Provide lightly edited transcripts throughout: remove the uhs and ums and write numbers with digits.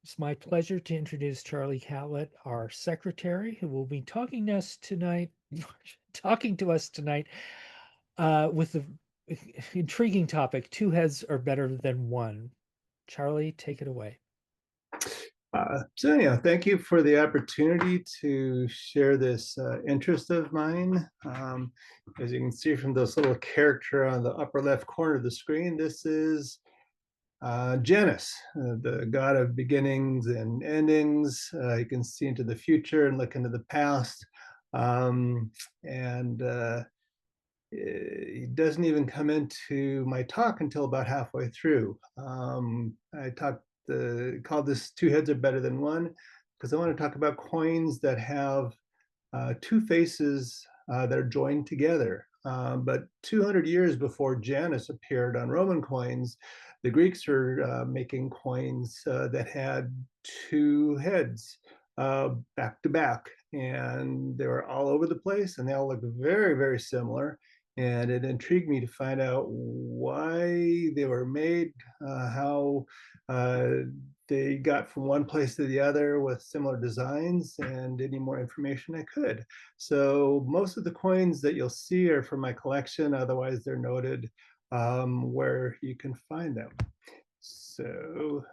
It's my pleasure to introduce Charlie Catlett, our secretary, who will be talking to us tonight, with the intriguing topic, two heads are better than one. Charlie, take it away. So anyhow, thank you for the opportunity to share this interest of mine. As you can see from this little character on the upper left corner of the screen, this is Janus, the god of beginnings and endings. You can see into the future and look into the past. And he doesn't even come into my talk until about halfway through. I called this Two Heads Are Better Than One because I want to talk about coins that have two faces that are joined together. But 200 years before Janus appeared on Roman coins, the Greeks were making coins that had two heads back to back, and they were all over the place, and they all looked very, very similar. And it intrigued me to find out why they were made, how they got from one place to the other with similar designs, and any more information I could. So most of the coins that you'll see are from my collection, otherwise they're noted where you can find them. So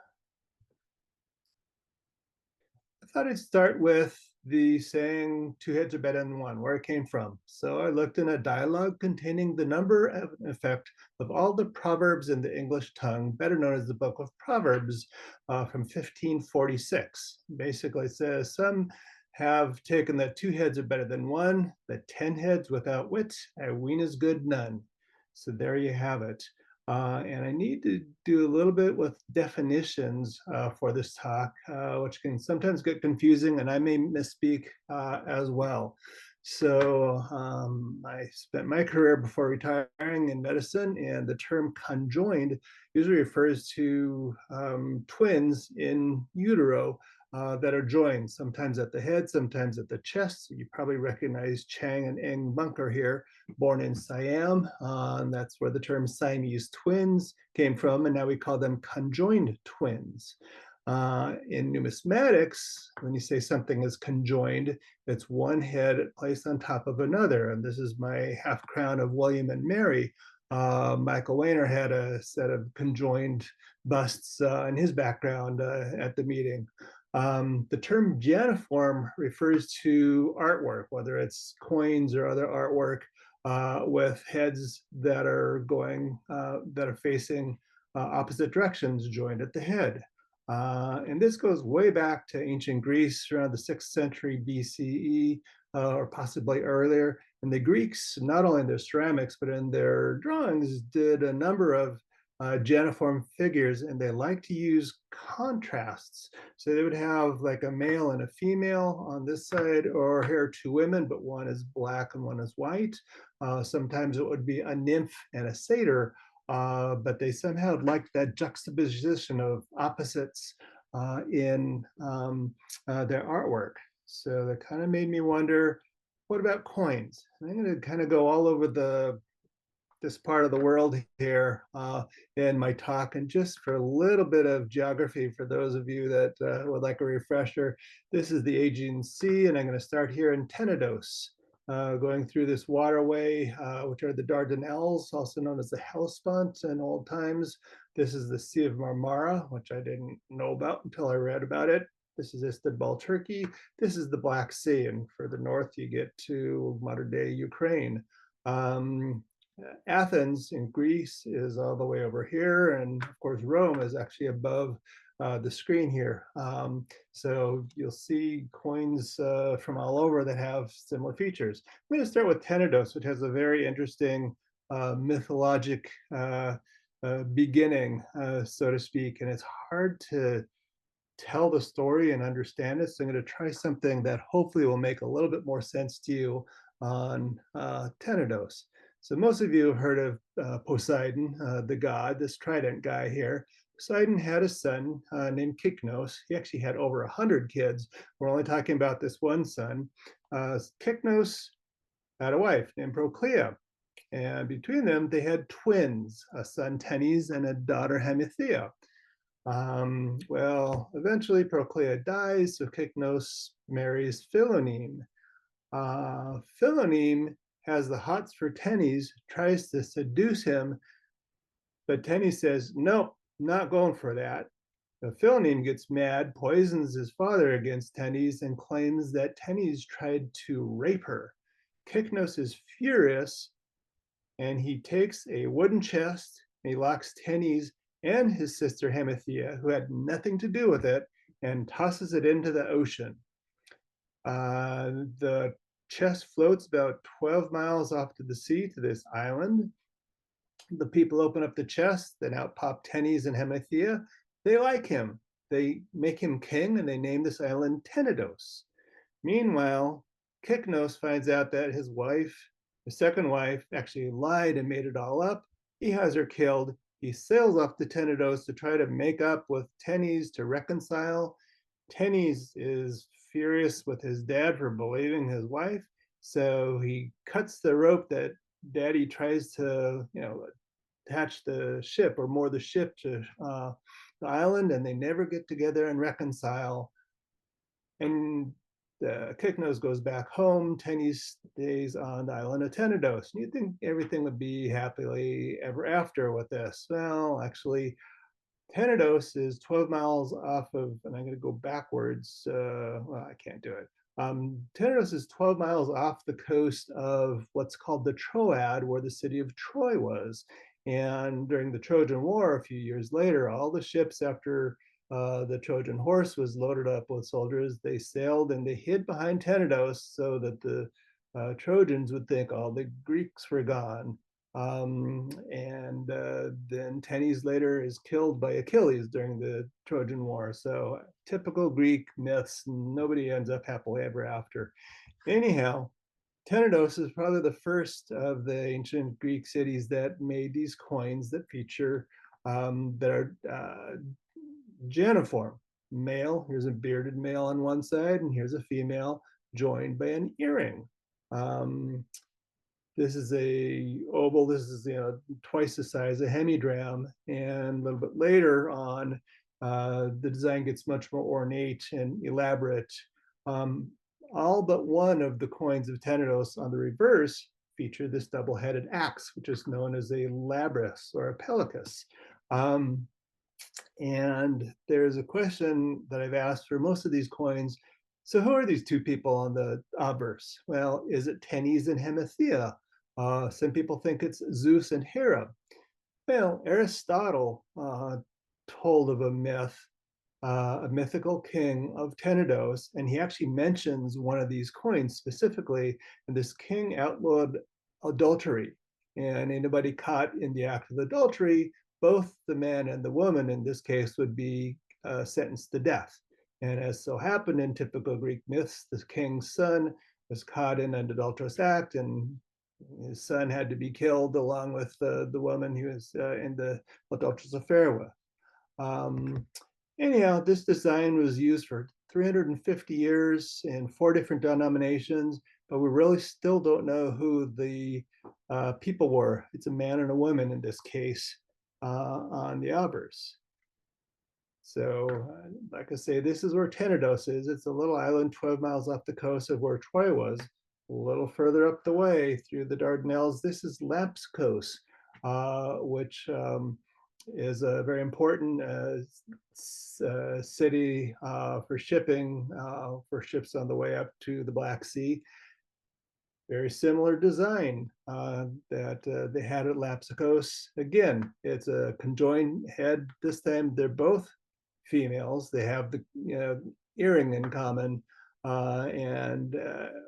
I thought I'd start with the saying two heads are better than one, where it came from. So I looked in a dialogue containing the number and effect of all the proverbs in the English tongue, better known as the Book of Proverbs, from 1546. Basically it says, some have taken that two heads are better than one, that 10 heads without wit, I ween is good none. So there you have it. And I need to do a little bit with definitions for this talk, which can sometimes get confusing, and I may misspeak as well. So I spent my career before retiring in medicine, and the term conjoined usually refers to twins in utero that are joined, sometimes at the head, sometimes at the chest. You probably recognize Chang and Eng Bunker here, born in Siam. That's where the term Siamese twins came from, and now we call them conjoined twins. In numismatics, when you say something is conjoined, it's one head placed on top of another. And this is my half crown of William and Mary. Michael Weiner had a set of conjoined busts in his background at the meeting. The term Janiform refers to artwork, whether it's coins or other artwork with heads that are facing opposite directions, joined at the head. And this goes way back to ancient Greece around the 6th century BCE, or possibly earlier. And the Greeks, not only in their ceramics, but in their drawings, did a number of Janiform figures, and they like to use contrasts. So they would have like a male and a female on this side, or here are two women, but one is black and one is white. Sometimes it would be a nymph and a satyr, but they somehow liked that juxtaposition of opposites in their artwork. So that kind of made me wonder, what about coins? And I'm going to kind of go all over this part of the world here in my talk. And just for a little bit of geography, for those of you that would like a refresher, this is the Aegean Sea, and I'm going to start here in Tenedos, going through this waterway, which are the Dardanelles, also known as the Hellespont in old times. This is the Sea of Marmara, which I didn't know about until I read about it. This is Istanbul, Turkey. This is the Black Sea, and further north you get to modern day Ukraine. Athens in Greece is all the way over here, and of course Rome is actually above the screen here. So you'll see coins from all over that have similar features. I'm going to start with Tenedos, which has a very interesting mythologic beginning, so to speak, and it's hard to tell the story and understand it. So I'm going to try something that hopefully will make a little bit more sense to you on Tenedos. So most of you have heard of Poseidon, the god, this trident guy here. Poseidon had a son named Kyknos. He actually had over 100 kids. We're only talking about this one son. Kyknos had a wife named Proclea. And between them, they had twins, a son Tenes and a daughter Hemithea. Well, eventually Proclea dies, so Cycnos marries Philonym. Philonym has the hots for Tennes, tries to seduce him, but Tennes says, nope, not going for that. Philonym gets mad, poisons his father against Tennes, and claims that Tennes tried to rape her. Cycnos is furious, and he takes a wooden chest and he locks Tennes and his sister Hemithea, who had nothing to do with it, and tosses it into the ocean. The chest floats about 12 miles off to the sea to this island. The people open up the chest, then out pop Tennes and Hemithea. They like him. They make him king and they name this island Tenedos. Meanwhile, Kychnos finds out that his wife, his second wife, actually lied and made it all up. He has her killed. He sails off to Tenedos to try to make up with Tennes to reconcile. Tennes is furious with his dad for believing his wife, so he cuts the rope that Daddy tries to, attach the ship or moor the ship to the island, and they never get together and reconcile. And Kychnos goes back home. Tennes stays on the island of Tenedos. And you'd think everything would be happily ever after with this. Well, actually, Tenedos is 12 miles off of, and I'm going to go backwards. Well, I can't do it. Tenedos is 12 miles off the coast of what's called the Troad, where the city of Troy was. And during the Trojan War, a few years later, all the ships after the Trojan horse was loaded up with soldiers, they sailed and they hid behind Tenedos so that the Trojans would think all the Greeks were gone. And then Tennes later is killed by Achilles during the Trojan War. So typical Greek myths, nobody ends up happily ever after. Anyhow, Tenedos is probably the first of the ancient Greek cities that made these coins that feature that are Janiform. Male, here's a bearded male on one side, and here's a female joined by an earring. This is a oval. This is twice the size of hemidram, and a little bit later on, the design gets much more ornate and elaborate. All but one of the coins of Tenedos on the reverse feature this double-headed axe, which is known as a labrys or a pelicus. And there's a question that I've asked for most of these coins. So who are these two people on the obverse? Well, is it Tennes and Hemithea? Some people think it's Zeus and Hera. Well, Aristotle told of a myth, a mythical king of Tenedos, and he actually mentions one of these coins specifically, and this king outlawed adultery. And anybody caught in the act of adultery, both the man and the woman in this case would be sentenced to death. And as so happened in typical Greek myths, the king's son was caught in an adulterous act, and his son had to be killed along with the woman he was in the adulterous affair with. Anyhow, this design was used for 350 years in 4 different denominations, but we really still don't know who the people were. It's a man and a woman in this case on the obverse. So, like I say, this is where Tenedos is. It's a little island 12 miles off the coast of where Troy was. A little further up the way through the Dardanelles, this is Lapskos, which is a very important city for shipping, for ships on the way up to the Black Sea. Very similar design that they had at Lapsakos. Again, it's a conjoined head. This time they're both females. They have the earring in common. And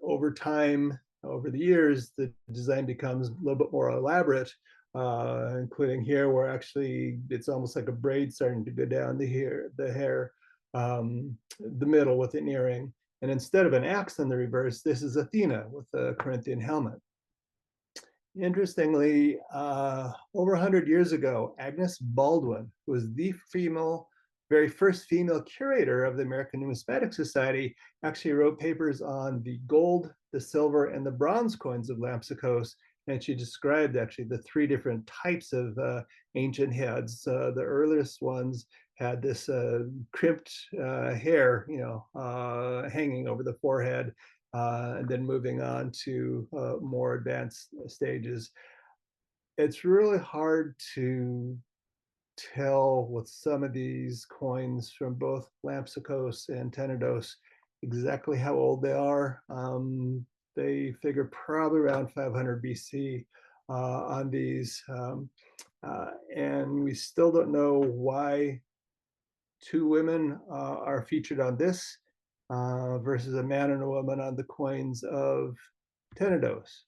over time, over the years, the design becomes a little bit more elaborate, including here where actually it's almost like a braid starting to go down the hair, the middle with an earring. And instead of an axe in the reverse, this is Athena with a Corinthian helmet. Interestingly, over 100 years ago, Agnes Baldwin, who was the very first female curator of the American Numismatic Society, actually wrote papers on the gold, the silver, and the bronze coins of Lampsacos, and she described actually the 3 different types of ancient heads. The earliest ones had this crimped hair, hanging over the forehead, and then moving on to more advanced stages. It's really hard to tell with some of these coins from both Lampsacos and Tenedos exactly how old they are. They figure probably around 500 BC on these. And we still don't know why two women are featured on this versus a man and a woman on the coins of Tenedos.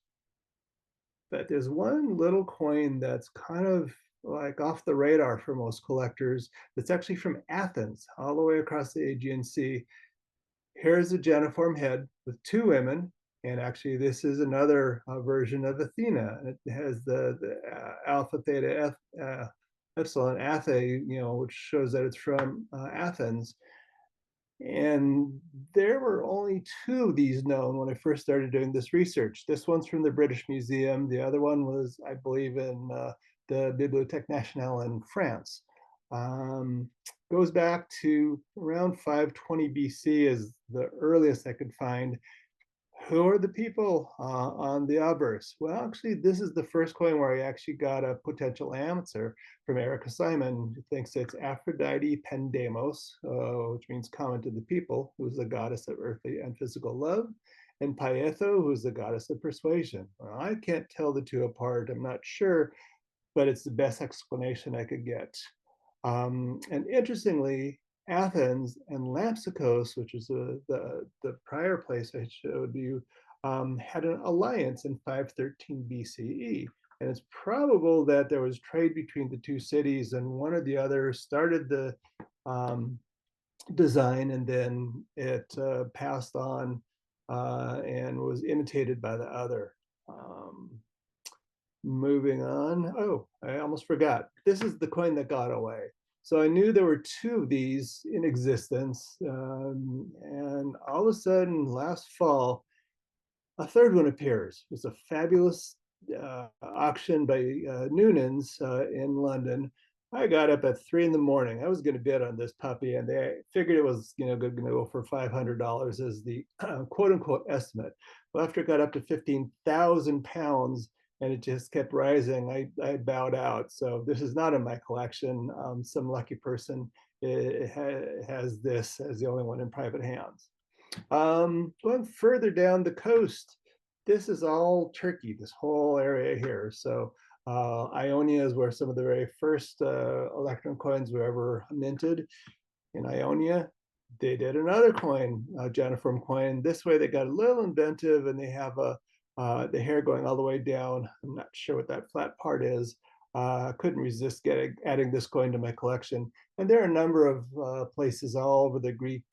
But there's one little coin that's kind of like off the radar for most collectors. It's actually from Athens, all the way across the Aegean Sea. Here's a geniform head with two women, and actually this is another version of Athena. It has the alpha, theta, epsilon, athe, which shows that it's from Athens. And there were only two of these known when I first started doing this research. This one's from the British Museum. The other one was, I believe, in the Bibliothèque Nationale in France. Goes back to around 520 BC is the earliest I could find. Who are the people on the obverse? Well, actually, this is the first coin where I actually got a potential answer from Erica Simon, who thinks it's Aphrodite Pendemos, which means common to the people, who's the goddess of earthly and physical love, and Pyetho, who's the goddess of persuasion. Well, I can't tell the two apart. I'm not sure, but it's the best explanation I could get. And interestingly, Athens and Lampsacos, which is the prior place I showed you, had an alliance in 513 BCE. And it's probable that there was trade between the two cities, and one or the other started the design, and then it passed on and was imitated by the other. Moving on. Oh, I almost forgot. This is the coin that got away. So I knew there were two of these in existence. And all of a sudden, last fall, a third one appears. It's a fabulous auction by Noonan's in London. I got up at 3 in the morning. I was going to bid on this puppy, and they figured it was going to go for $500 as the quote unquote estimate. Well, after it got up to 15,000 pounds, and it just kept rising, I bowed out. So this is not in my collection. Some lucky person has this as the only one in private hands. Going further down the coast, this is all Turkey, this whole area here. So Ionia is where some of the very first electrum coins were ever minted. In Ionia, they did another coin, a geniform coin. This way they got a little inventive, and they have the hair going all the way down. I'm not sure what that flat part is. Couldn't resist adding this coin to my collection. And there are a number of places all over the Greek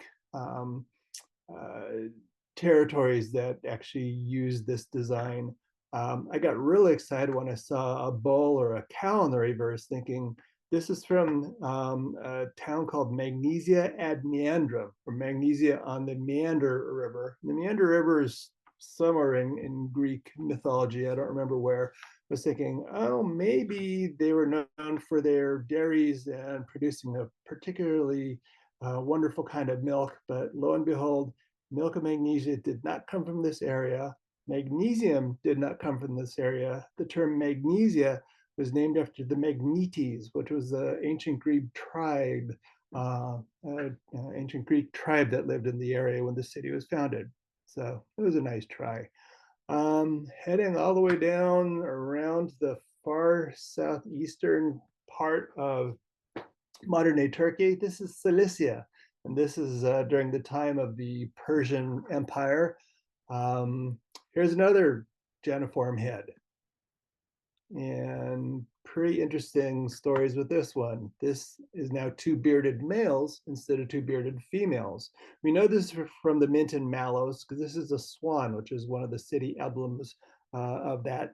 territories that actually use this design. I got really excited when I saw a bull or a cow in the reverse, thinking this is from a town called Magnesia ad Meandrum, or Magnesia on the Meander River. The Meander River is somewhere in Greek mythology. I don't remember where. I was thinking, oh, maybe they were known for their dairies and producing a particularly wonderful kind of milk. But lo and behold, milk of magnesia did not come from this area. Magnesium did not come from this area. The term magnesia was named after the Magnetes, which was an ancient Greek tribe, that lived in the area when the city was founded. So it was a nice try. Heading all the way down around the far southeastern part of modern day Turkey, this is Cilicia. And this is during the time of the Persian Empire. Here's another geniform head. And pretty interesting stories with this one. This is now two bearded males instead of two bearded females. We know this from the mint in Mallows, because this is a swan, which is one of the city emblems of that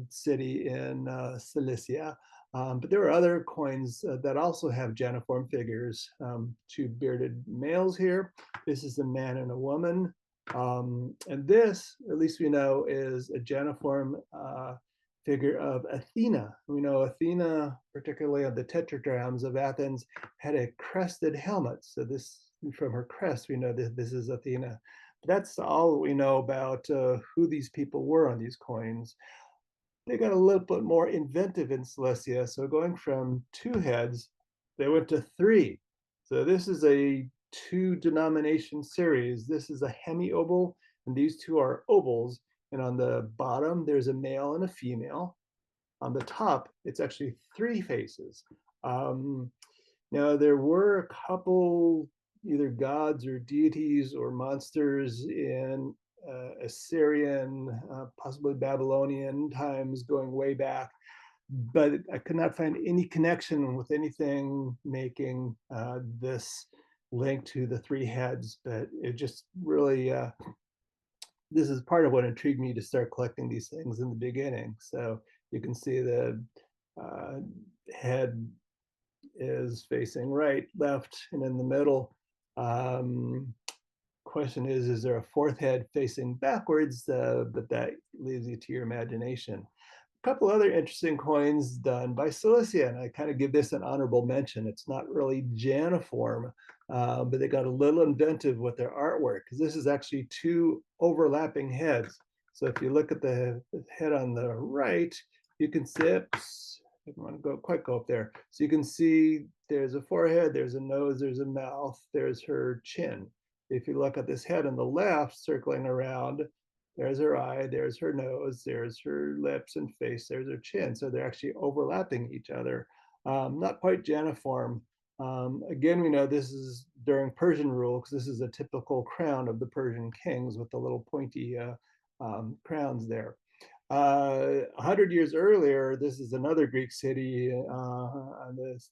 city in Cilicia. But there are other coins that also have geniform figures. Two bearded males here. This is a man and a woman. And this, at least we know, is a geniform figure of Athena. We know Athena, particularly of the tetradrachms of Athens, had a crested helmet. So this, from her crest, we know that this is Athena. That's all we know about who these people were on these coins. They got a little bit more inventive in Cilicia. So going from 2 heads, they went to 3. So this is a 2 denomination series. This is a hemi-oval, and these 2 are ovals. And on the bottom, there's a male and a female. On the top, it's actually 3 faces. Now, there were a couple either gods or deities or monsters in Assyrian, possibly Babylonian times going way back, but I could not find any connection with anything making this link to the 3 heads. But it just really, this is part of what intrigued me to start collecting these things in the beginning. So you can see the head is facing right, left, and in the middle. Question is there a 4th head facing backwards? But that leaves you to your imagination. A couple other interesting coins done by Cilicia, and I kind of give this an honorable mention. It's not really Janiform, but they got a little inventive with their artwork, because this is actually 2 overlapping heads. So if you look at the head on the right, you can see, oops, I don't want to quite go up there. So you can see there's a forehead, there's a nose, there's a mouth, there's her chin. If you look at this head on the left circling around, there's her eye, there's her nose, there's her lips and face, there's her chin. So they're actually overlapping each other. Not quite Janiform. Again, we know this is during Persian rule, because this is a typical crown of the Persian kings with the little pointy crowns there. 100 years earlier, this is another Greek city on this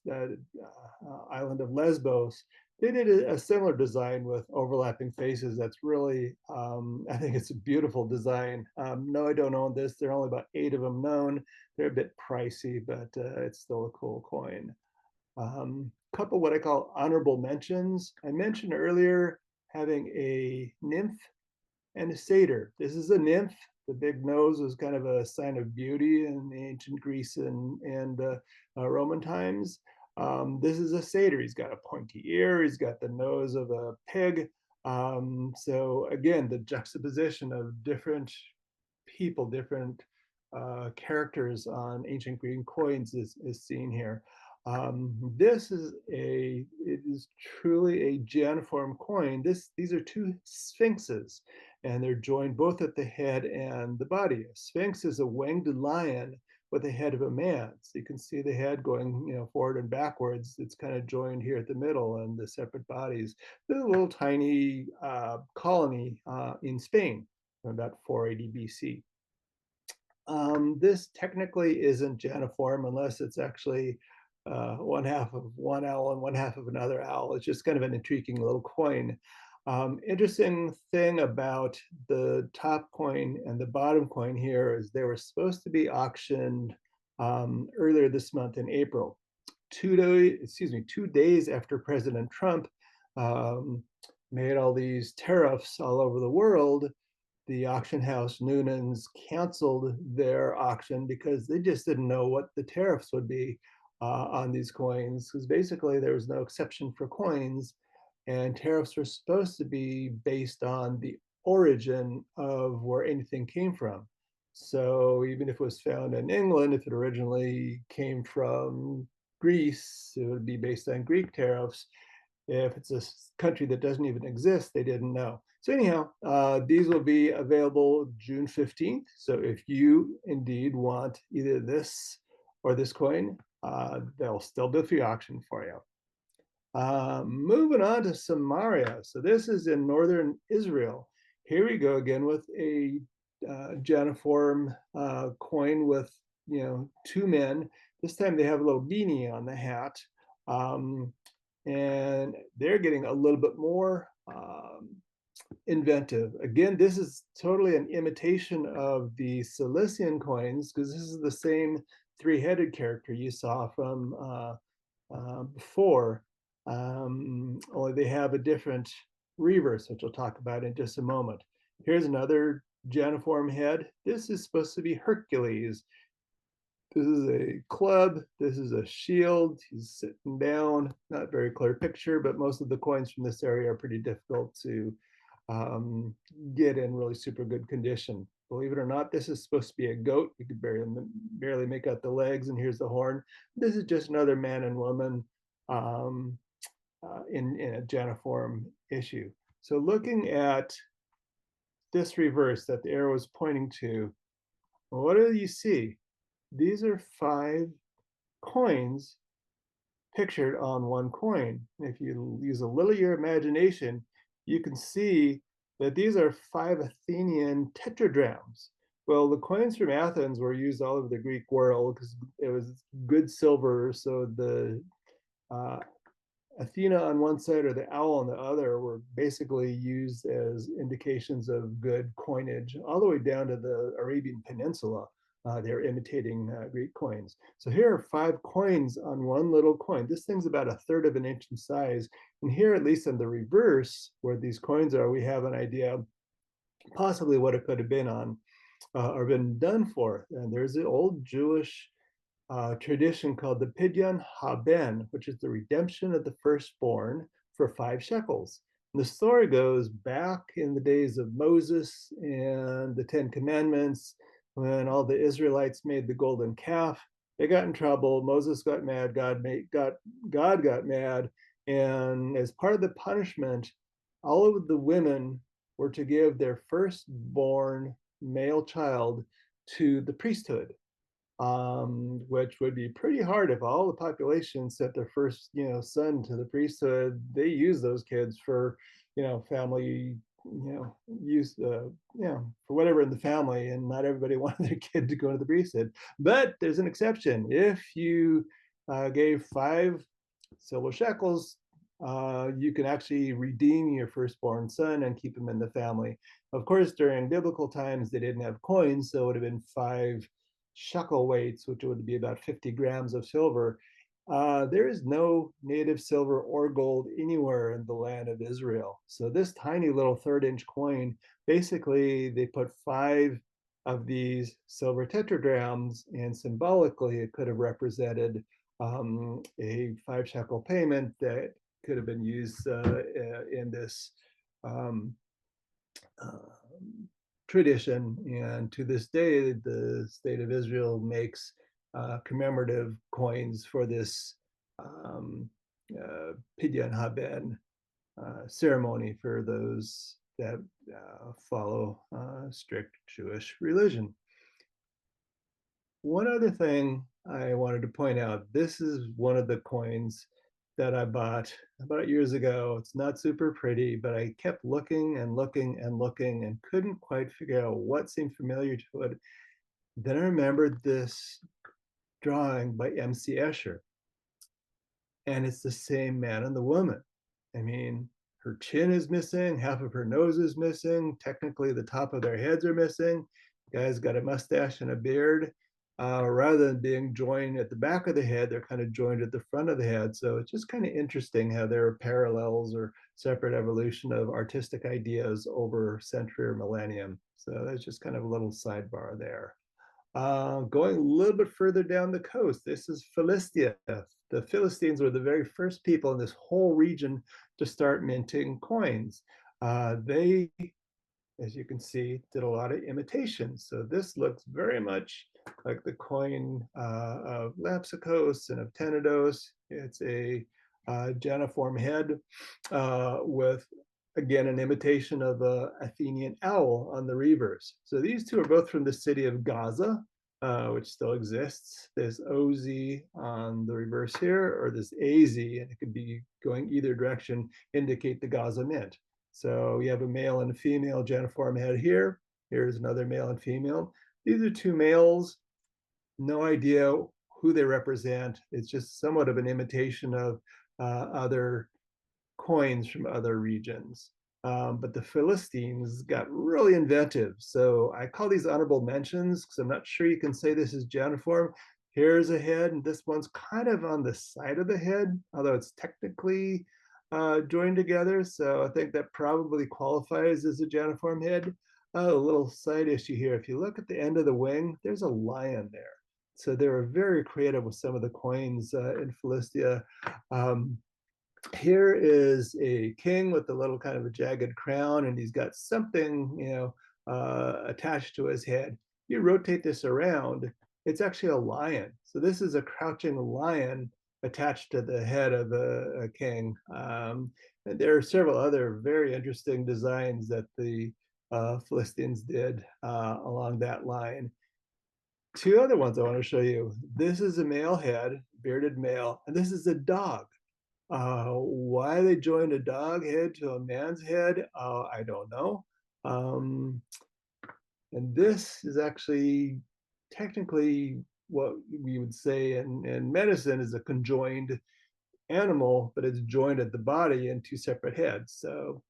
island of Lesbos. They did a similar design with overlapping faces. That's really, I think it's a beautiful design. No, I don't own this. There are only about 8 of them known. They're a bit pricey, but it's still a cool coin. Couple what I call honorable mentions. I mentioned earlier having a nymph and a satyr. This is a nymph. The big nose was kind of a sign of beauty in ancient Greece and Roman times. This is a satyr. He's got a pointy ear. He's got the nose of a pig. So again, the juxtaposition of different people, different characters on ancient Greek coins is seen here. This is it is truly a Janiform coin. These are 2 sphinxes, and they're joined both at the head and the body. A sphinx is a winged lion with the head of a man. So you can see the head going, forward and backwards. It's kind of joined here at the middle, and the separate bodies. There's a little tiny colony in Spain from about 480 BC. This technically isn't Janiform unless it's actually 1/2 of one owl and 1/2 of another owl. It's just kind of an intriguing little coin. Interesting thing about the top coin and the bottom coin here is they were supposed to be auctioned earlier this month in April. 2 days after President Trump made all these tariffs all over the world, the auction house Noonan's canceled their auction because they just didn't know what the tariffs would be on these coins, because basically there was no exception for coins, and tariffs were supposed to be based on the origin of where anything came from. So even if it was found in England, if it originally came from Greece, it would be based on Greek tariffs. If it's a country that doesn't even exist, they didn't know. So anyhow, these will be available June 15th. So if you indeed want either this or this coin, they'll still be free auction for you. Moving on to Samaria. So this is in northern Israel. Here we go again with a Janiform coin with 2 men. This time they have a little beanie on the hat. And they're getting a little bit more inventive. Again, this is totally an imitation of the Cilician coins, because this is the same 3-headed character you saw from before, only they have a different reverse, which we'll talk about in just a moment. Here's another Janiform head. This is supposed to be Hercules. This is a club. This is a shield. He's sitting down. Not very clear picture, but most of the coins from this area are pretty difficult to um, get in really super good condition. Believe it or not, this is supposed to be a goat. You could barely make out the legs, and here's the horn. This is just another man and woman um, in a Janiform issue. So looking at this reverse that the arrow is pointing to, what do you see? These are 5 coins pictured on one coin. If you use a little of your imagination, you can see that these are 5 Athenian tetradrachms. Well, the coins from Athens were used all over the Greek world because it was good silver. So the uh, Athena on one side or the owl on the other were basically used as indications of good coinage, all the way down to the Arabian Peninsula. They're imitating Greek coins. So here are 5 coins on one little coin. This thing's about 1/3 of an inch in size. And here, at least in the reverse, where these coins are, we have an idea of possibly what it could have been on or been done for. And there's an old Jewish tradition called the Pidyon Haben, which is the redemption of the firstborn for 5 shekels. And the story goes back in the days of Moses and the 10 Commandments, when all the Israelites made the golden calf. They got in trouble. Moses got mad. God got mad. And as part of the punishment, all of the women were to give their firstborn male child to the priesthood, which would be pretty hard if all the population sent their first, son to the priesthood. They use those kids for, family, use, for whatever in the family, and not everybody wanted their kid to go to the priesthood. But there's an exception. If you gave 5 silver shekels, you can actually redeem your firstborn son and keep him in the family. Of course, during biblical times, they didn't have coins, so it would have been 5 shekel weights, which would be about 50 grams of silver. There is no native silver or gold anywhere in the land of Israel. So this tiny little 1/3-inch coin, basically they put 5 of these silver tetradrachms, and symbolically it could have represented a 5 shekel payment that could have been used in this um, tradition. And to this day, the state of Israel makes commemorative coins for this Pidyon Haben ceremony for those that follow strict Jewish religion. One other thing I wanted to point out, this is one of the coins that I bought about years ago. It's not super pretty, but I kept looking and looking and looking and couldn't quite figure out what seemed familiar to it. Then I remembered this drawing by M.C. Escher, and it's the same man and the woman. I mean, her chin is missing, half of her nose is missing, technically the top of their heads are missing. The guy's got a mustache and a beard. Rather than being joined at the back of the head, they're kind of joined at the front of the head. So it's just kind of interesting how there are parallels or separate evolution of artistic ideas over century or millennium. So that's just kind of a little sidebar there. Going a little bit further down the coast, this is Philistia. The Philistines were the very first people in this whole region to start minting coins. They, as you can see, did a lot of imitations. So this looks very much like the coin of Lapsacos and of Tenedos. It's a Janiform head with, again, an imitation of an Athenian owl on the reverse. So these two are both from the city of Gaza, which still exists. There's OZ on the reverse here, or this AZ, and it could be going either direction, indicate the Gaza Mint. So we have a male and a female Janiform head here. Here's another male and female. These are 2 males. No idea who they represent. It's just somewhat of an imitation of other coins from other regions. But the Philistines got really inventive. So I call these honorable mentions because I'm not sure you can say this is Janiform. Here's a head, and this one's kind of on the side of the head, although it's technically joined together. So I think that probably qualifies as a Janiform head. A little side issue here. If you look at the end of the wing, there's a lion there. So they were very creative with some of the coins in Philistia. Um, Here is a king with a little kind of a jagged crown, and he's got something, attached to his head. You rotate this around, it's actually a lion. So this is a crouching lion attached to the head of a king. And there are several other very interesting designs that the Philistines did along that line. Two other ones I want to show you. This is a male head, bearded male, and this is a dog. Why they joined a dog head to a man's head, I don't know. Um, and this is actually technically what we would say in medicine is a conjoined animal, but it's joined at the body in two separate heads. So,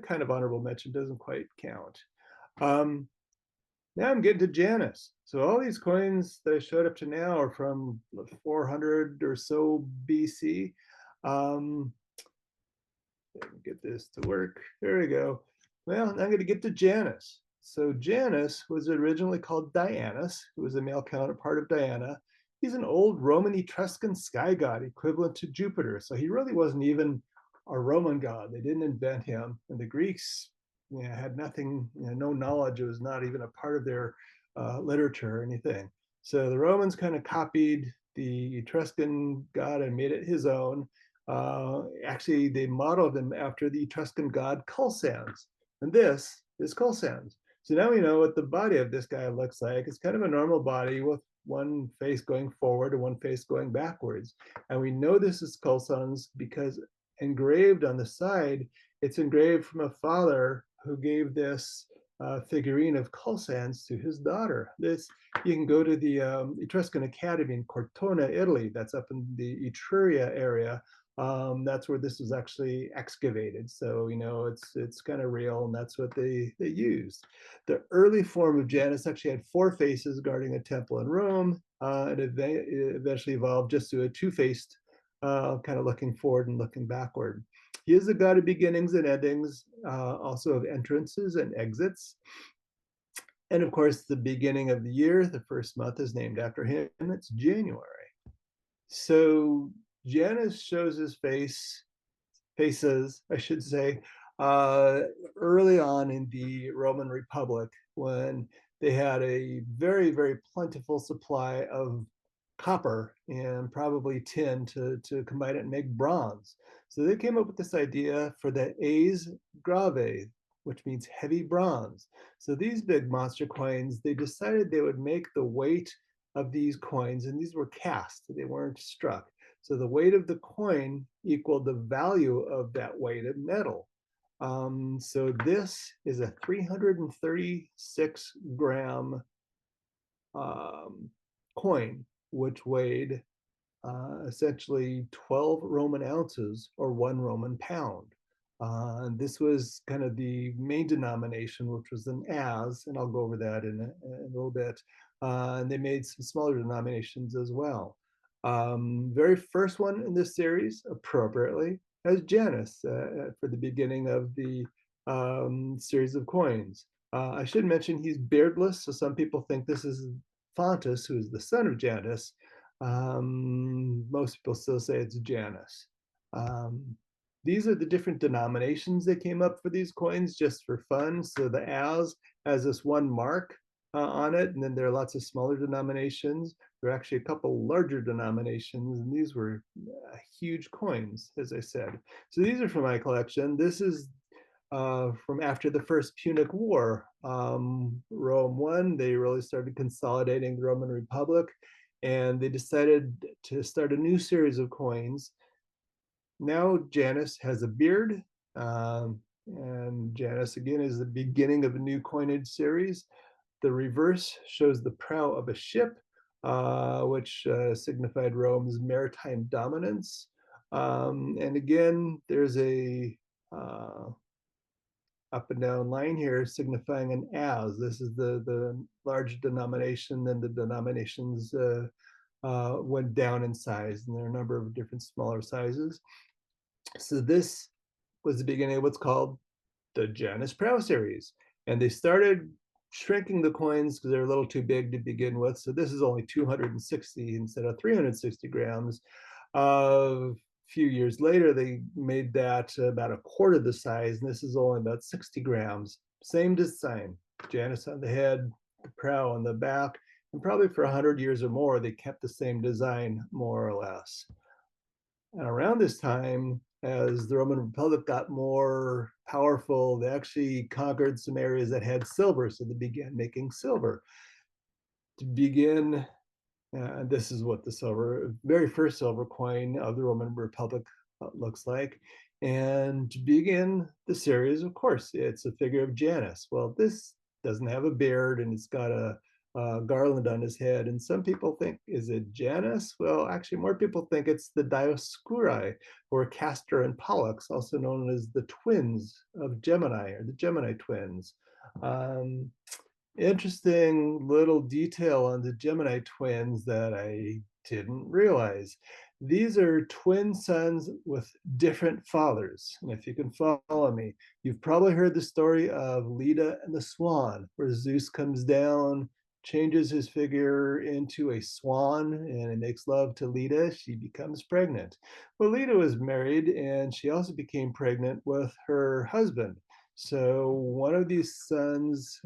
kind of honorable mention, doesn't quite count. Um, Now I'm getting to Janus. So all these coins that I showed up to now are from 400 or so BC. Um, get this to work. There we go. Well, I'm going to get to Janus. So Janus was originally called Dianus, who was a male counterpart of Diana. He's an old Roman Etruscan sky god equivalent to Jupiter. So he really wasn't even a Roman god. They didn't invent him. And the Greeks had nothing, no knowledge. It was not even a part of their literature or anything. So the Romans kind of copied the Etruscan god and made it his own. Actually, they modeled him after the Etruscan god Culsans. And this is Culsans. So now we know what the body of this guy looks like. It's kind of a normal body with one face going forward and one face going backwards. And we know this is Culsans because engraved on the side, it's engraved from a father who gave this figurine of Culsans to his daughter. This, you can go to the Etruscan Academy in Cortona, Italy. That's up in the Etruria area. That's where this was actually excavated. So it's kind of real, and that's what they used. The early form of Janus actually had four faces guarding a temple in Rome, and it eventually evolved just to a two-faced, kind of looking forward and looking backward. He is the god of beginnings and endings, also of entrances and exits. And of course, the beginning of the year, the first month, is named after him. It's January. So Janus shows his faces, I should say, early on in the Roman Republic when they had a very, very plentiful supply of copper and probably tin to combine it and make bronze. So they came up with this idea for the As grave, which means heavy bronze. So these big monster coins, they decided they would make the weight of these coins, and these were cast, they weren't struck. So the weight of the coin equaled the value of that weight of metal. So this is a 336 gram coin, which weighed essentially 12 Roman ounces or 1 Roman pound. And this was kind of the main denomination, which was an as, and I'll go over that in a little bit. And they made some smaller denominations as well. Very first one in this series, appropriately, has Janus for the beginning of the series of coins. I should mention he's beardless, so some people think this is Fontus, who is the son of Janus. Most people still say it's Janus. These are the different denominations that came up for these coins just for fun. So the as has this one mark on it, and then there are lots of smaller denominations. There are actually a couple larger denominations, and these were huge coins, as I said. So these are from my collection. This is from after the First Punic War. Rome won, they really started consolidating the Roman Republic, and they decided to start a new series of coins. Now Janus has a beard, and Janus again is the beginning of a new coinage series. The reverse shows the prow of a ship, which signified Rome's maritime dominance. And again, there's a up and down line here signifying an as. This is the large denomination, and the denominations went down in size, and there are a number of different smaller sizes. So this was the beginning of what's called the Janus Prow series. And they started shrinking the coins because they're a little too big to begin with. So this is only 260 instead of 360 grams. A few years later, they made that about a quarter the size, and this is only about 60 grams. Same design, Janus on the head, the prow on the back, and probably for 100 years or more, they kept the same design, more or less. And around this time, as the Roman Republic got more powerful, they actually conquered some areas that had silver, so they began making silver. To begin, this is what the very first silver coin of the Roman Republic looks like. And to begin the series, of course, it's a figure of Janus. Well, this doesn't have a beard and it's got a garland on his head. And some people think, is it Janus? Well, actually, more people think it's the Dioscuri, or Castor and Pollux, also known as the twins of Gemini, or the Gemini twins. Um, Interesting little detail on the Gemini twins that I didn't realize. These are twin sons with different fathers. And if you can follow me, you've probably heard the story of Leda and the swan, where Zeus comes down, changes his figure into a swan, and he makes love to Leda. She becomes pregnant. Well, Leda was married, and she also became pregnant with her husband. So one of these sons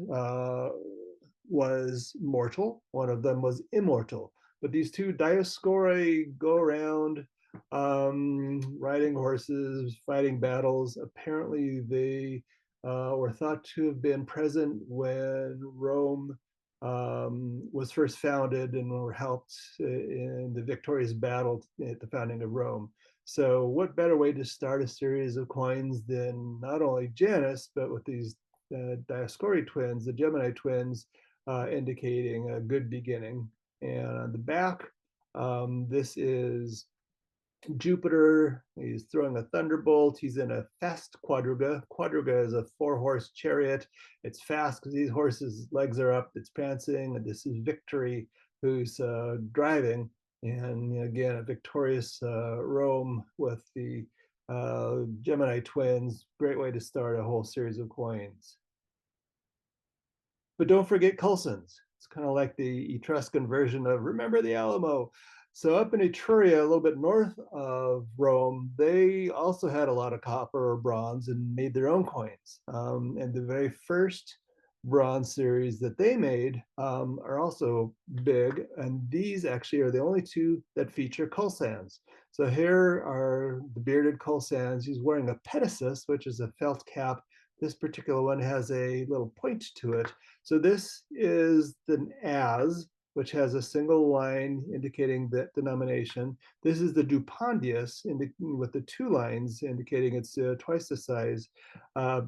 was mortal, one of them was immortal. But these two Dioscuri go around riding horses, fighting battles. Apparently, they were thought to have been present when Rome was first founded and were helped in the victorious battle at the founding of Rome. So what better way to start a series of coins than not only Janus, but with these Dioscuri twins, the Gemini twins, indicating a good beginning. And on the back, this is Jupiter. He's throwing a thunderbolt. He's in a fast quadriga. Quadriga is a 4-horse chariot. It's fast because these horses' legs are up. It's prancing. And this is Victory, who's driving. And again, a victorious Rome with the Gemini twins. Great way to start a whole series of coins. But don't forget Coulsons. It's kind of like the Etruscan version of Remember the Alamo. So up in Etruria, a little bit north of Rome, they also had a lot of copper or bronze and made their own coins. And the very first bronze series that they made are also big. And these actually are the only two that feature Coulsons. So here are the bearded Coulsons. He's wearing a petasus, which is a felt cap. This particular one has a little point to it. So this is the as, which has a single line indicating that denomination. This is the dupondius with the 2 lines indicating it's twice the size.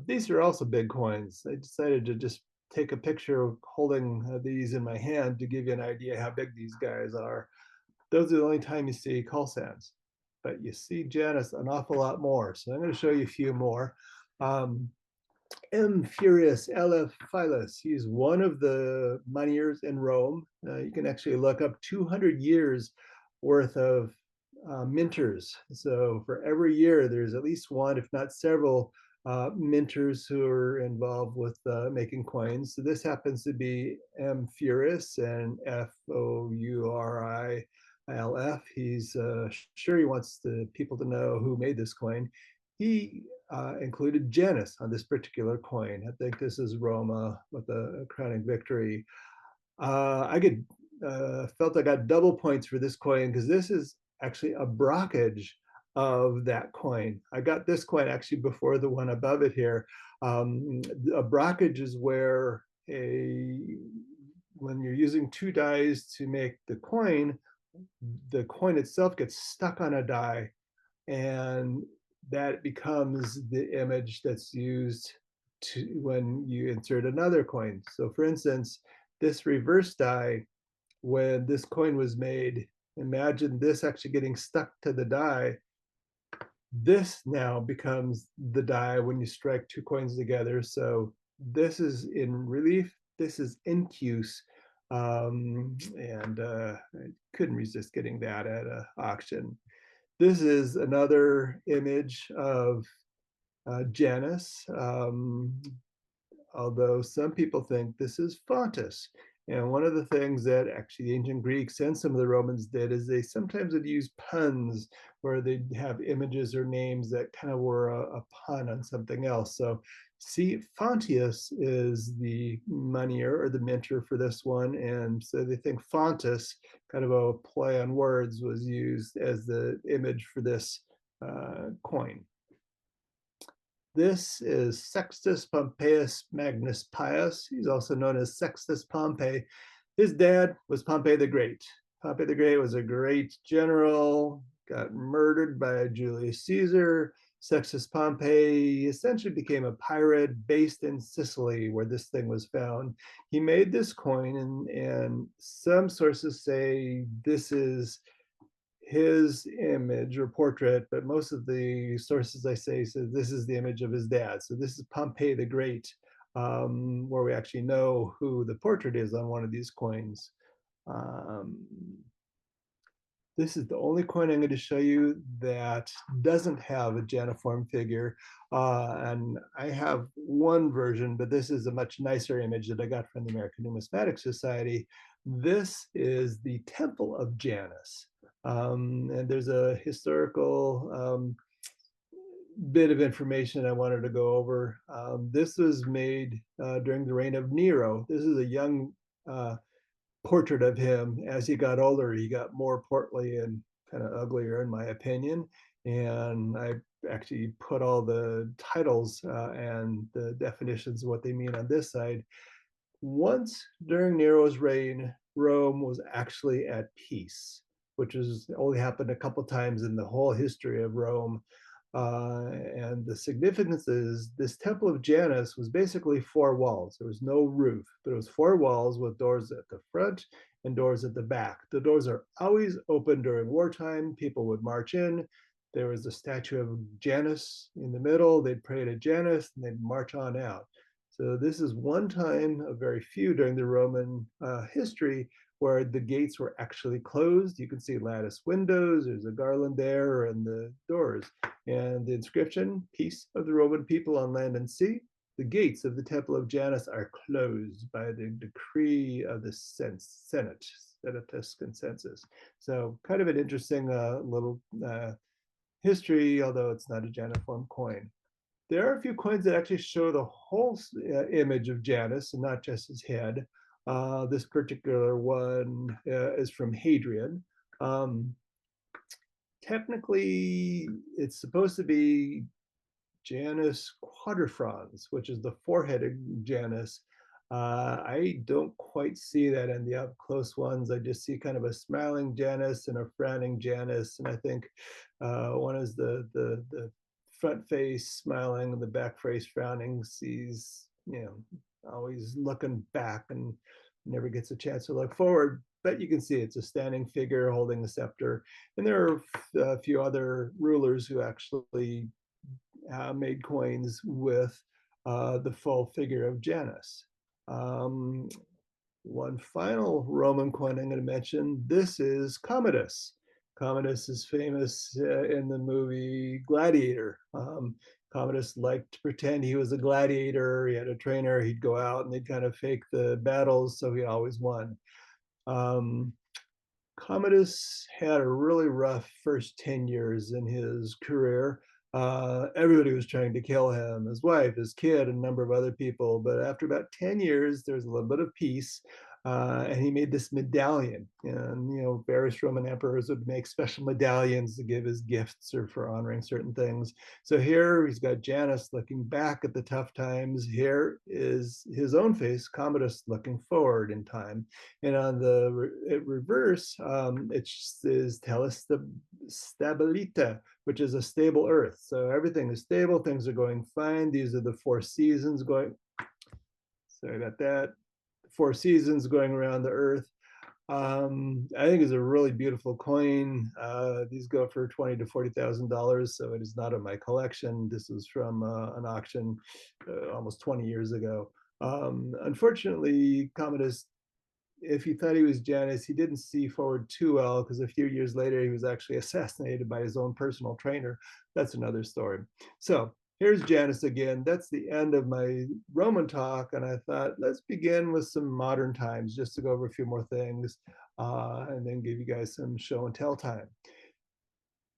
These are also big coins. I decided to just take a picture of holding these in my hand to give you an idea how big these guys are. Those are the only time you see Coulsons, but you see Janus an awful lot more. So I'm going to show you a few more. M. Furius, LF Philus. He's one of the moneyers in Rome. You can actually look up 200 years worth of minters. So for every year, there's at least one, if not several, minters who are involved with making coins. So this happens to be M. Furius and Fouriilf. He's sure he wants the people to know who made this coin. He included Janus on this particular coin. I think this is Roma with a crowning victory. I felt I got double points for this coin because this is actually a brockage of that coin. I got this coin actually before the one above it here. A brockage is where when you're using 2 dies to make the coin itself gets stuck on a die, and that becomes the image that's used when you insert another coin. So for instance, this reverse die, when this coin was made, imagine this actually getting stuck to the die. This now becomes the die when you strike 2 coins together. So this is in relief, this is incuse. And I couldn't resist getting that at an auction. This is another image of Janus. although some people think this is Fontus. And one of the things that actually the ancient Greeks and some of the Romans did is they sometimes would use puns where they'd have images or names that kind of were a pun on something else. So see, Fontius is the moneyer or the minter for this one. And so they think Fontus, kind of a play on words, was used as the image for this coin. This is Sextus Pompeius Magnus Pius. He's also known as Sextus Pompey. His dad was Pompey the Great. Pompey the Great was a great general, got murdered by Julius Caesar. Sextus Pompey essentially became a pirate based in Sicily, where this thing was found. He made this coin, and some sources say this is his image or portrait, but most of the sources I say says this is the image of his dad. So this is Pompey the Great, where we actually know who the portrait is on one of these coins. Um, this is the only coin I'm going to show you that doesn't have a Janiform figure. And I have one version, but this is a much nicer image that I got from the American Numismatic Society. This is the Temple of Janus. And there's a historical bit of information I wanted to go over. This was made during the reign of Nero. This is a young portrait of him. As he got older, he got more portly and kind of uglier, in my opinion. And I actually put all the titles and the definitions of what they mean on this side. Once during Nero's reign, Rome was actually at peace, which has only happened a couple times in the whole history of Rome. And the significance is this Temple of Janus was basically four walls. There was no roof, but it was four walls with doors at the front and doors at the back. The doors are always open during wartime. People would march in. There was a statue of Janus in the middle. They'd pray to Janus and they'd march on out. So this is one time, a very few during the Roman history, where the gates were actually closed. You can see lattice windows, there's a garland there, and the doors. And the inscription, peace of the Roman people on land and sea. The gates of the Temple of Janus are closed by the decree of the Senate, Senatus Consensus. So kind of an interesting little history, although it's not a Janiform coin. There are a few coins that actually show the whole image of Janus and not just his head. This particular one is from Hadrian. Technically, it's supposed to be Janus quadrifrons, which is the four-headed Janus. I don't quite see that in the up close ones. I just see kind of a smiling Janus and a frowning Janus, and I think one is the front face smiling and the back face frowning. Sees, always looking back and never gets a chance to look forward. But you can see it's a standing figure holding a scepter. And there are a few other rulers who actually made coins with the full figure of Janus. One final Roman coin I'm going to mention, this is Commodus. Commodus is famous in the movie Gladiator. Commodus liked to pretend he was a gladiator. He had a trainer. He'd go out and they'd kind of fake the battles, so he always won. Commodus had a really rough first 10 years in his career. Everybody was trying to kill him, his wife, his kid, and a number of other people. But after about 10 years, there was a little bit of peace. And he made this medallion. And, various Roman emperors would make special medallions to give as gifts or for honoring certain things. So here he's got Janus looking back at the tough times. Here is his own face, Commodus, looking forward in time. And on the reverse, it says Tellus Stabilita, which is a stable earth. So everything is stable, things are going fine. These are the four seasons going, sorry about that. Four seasons going around the earth. I think it's a really beautiful coin. These go for $20,000 to $40,000, so it is not in my collection. This is from an auction almost 20 years ago. Unfortunately, Commodus, if he thought he was Janus, he didn't see forward too well, because a few years later he was actually assassinated by his own personal trainer. That's another story. So here's Janus again. That's the end of my Roman talk. And I thought, let's begin with some modern times just to go over a few more things and then give you guys some show and tell time.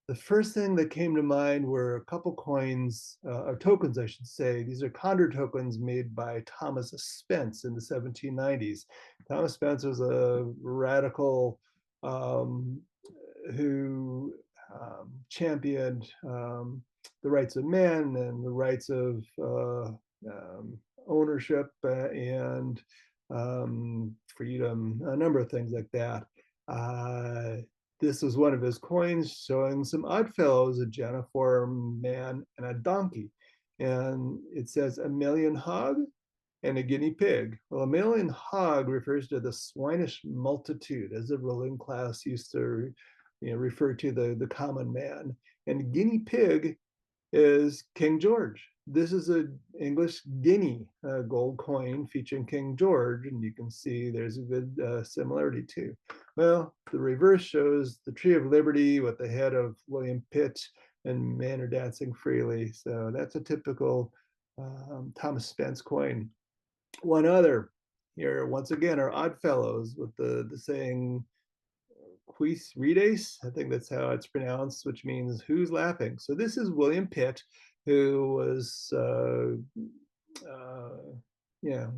The first thing that came to mind were a couple coins, or tokens, I should say. These are condor tokens made by Thomas Spence in the 1790s. Thomas Spence was a radical um, who championed the rights of man and the rights of ownership and freedom, a number of things like that. This was one of his coins showing some odd fellows, a janiform man and a donkey. And it says a million hog and a guinea pig. Well, a million hog refers to the swinish multitude, as the ruling class used to refer to the common man. And guinea pig is King George. This is an English guinea gold coin featuring King George, and you can see there's a good similarity too. Well, the reverse shows the Tree of Liberty with the head of William Pitt and men are dancing freely. So that's a typical Thomas Spence coin. One other here, once again, are Odd Fellows with the saying quis rides, I think that's how it's pronounced, which means who's laughing. So this is William Pitt, who was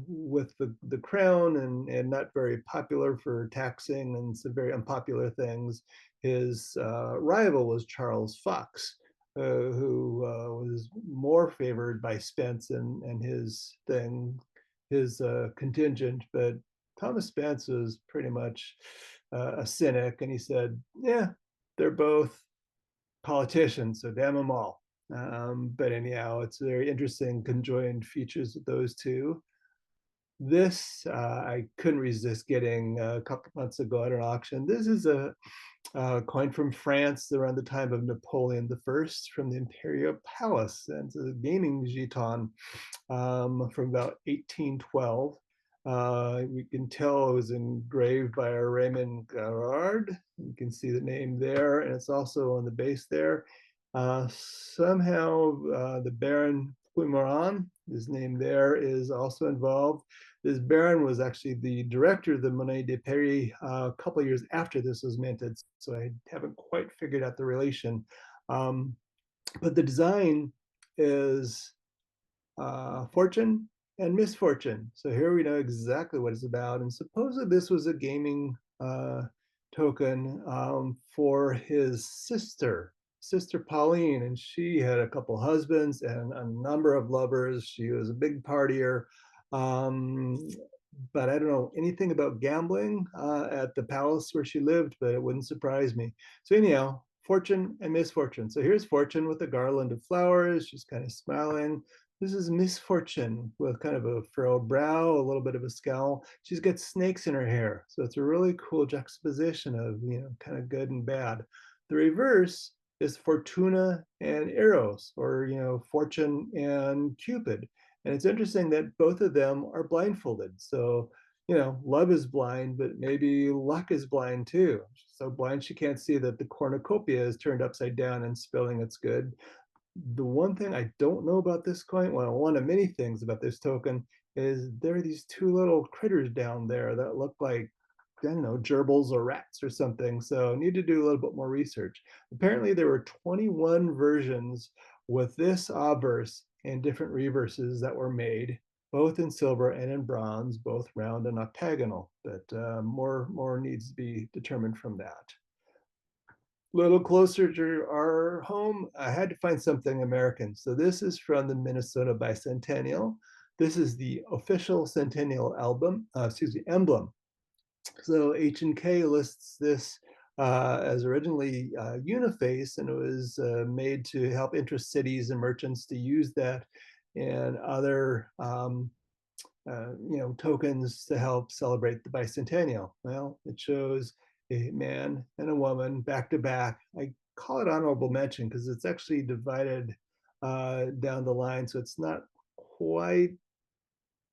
with the crown and not very popular for taxing and some very unpopular things. His rival was Charles Fox, who was more favored by Spence and his thing, his contingent. But Thomas Spence was pretty much a cynic, and he said, yeah, they're both politicians, so damn them all. But anyhow, it's very interesting conjoined features of those two. This I couldn't resist getting a couple months ago at an auction. This is a coin from France around the time of Napoleon I from the Imperial Palace, and it's a gaming giton from about 1812. We can tell it was engraved by a Raymond Garrard. You can see the name there, and it's also on the base there. Somehow the Baron Puimoran, his name there, is also involved. This Baron was actually the director of the Monnaie de Paris a couple of years after this was minted, so I haven't quite figured out the relation. But the design is fortune and misfortune. So here we know exactly what it's about. And supposedly this was a gaming token for his sister Pauline, and she had a couple husbands and a number of lovers. She was a big partier. But I don't know anything about gambling at the palace where she lived, but it wouldn't surprise me. So anyhow, fortune and misfortune. So here's fortune with a garland of flowers. She's kind of smiling. This is misfortune with kind of a furrowed brow, a little bit of a scowl. She's got snakes in her hair. So it's a really cool juxtaposition of, kind of good and bad. The reverse is Fortuna and Eros, or, Fortune and Cupid. And it's interesting that both of them are blindfolded. So, love is blind, but maybe luck is blind too. So blind she can't see that the cornucopia is turned upside down and spilling its good. The one thing I don't know about this coin, well, one of many things about this token, is there are these two little critters down there that look like, I don't know, gerbils or rats or something. So I need to do a little bit more research. Apparently there were 21 versions with this obverse and different reverses that were made, both in silver and in bronze, both round and octagonal. But more needs to be determined from that. A little closer to our home, I had to find something American. So this is from the Minnesota Bicentennial. This is the official centennial emblem. So H&K lists this as originally uniface, and it was made to help interest cities and merchants to use that and other tokens to help celebrate the bicentennial. Well, it shows a man and a woman back to back. I call it honorable mention because it's actually divided down the line, so it's not quite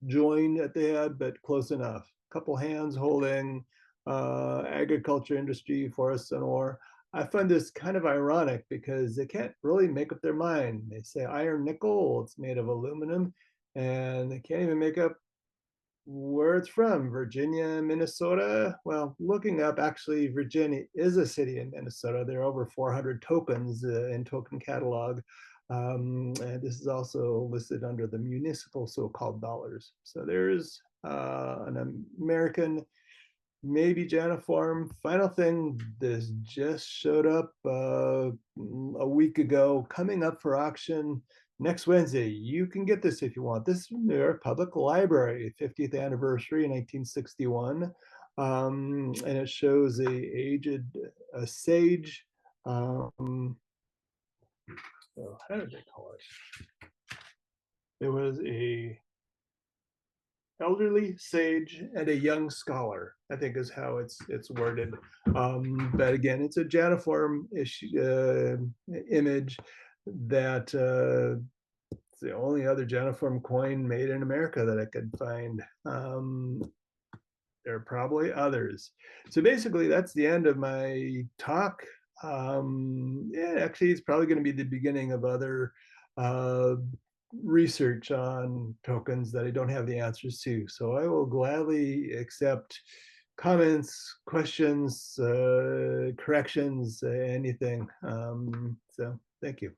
joined at the head, but close enough. A couple hands holding agriculture, industry, forests, and ore. I find this kind of ironic because they can't really make up their mind. They say iron nickel, it's made of aluminum, and they can't even make up where it's from. Virginia, Minnesota. Well, looking up, actually, Virginia is a city in Minnesota. There are over 400 tokens in token catalog. And this is also listed under the municipal so-called dollars. So there's an American, maybe Janiform. Final thing, this just showed up a week ago, coming up for auction next Wednesday. You can get this if you want. This is from New York Public Library, 50th anniversary, 1961. And it shows a sage. Oh, how did they call it? It was a elderly sage and a young scholar, I think is how it's worded. But again, it's a Janiform image that it's the only other Janiform coin made in America that I could find. There are probably others. So basically, that's the end of my talk. Yeah, actually, it's probably going to be the beginning of other uh, research on tokens that I don't have the answers to. So I will gladly accept comments, questions, corrections, anything. So thank you.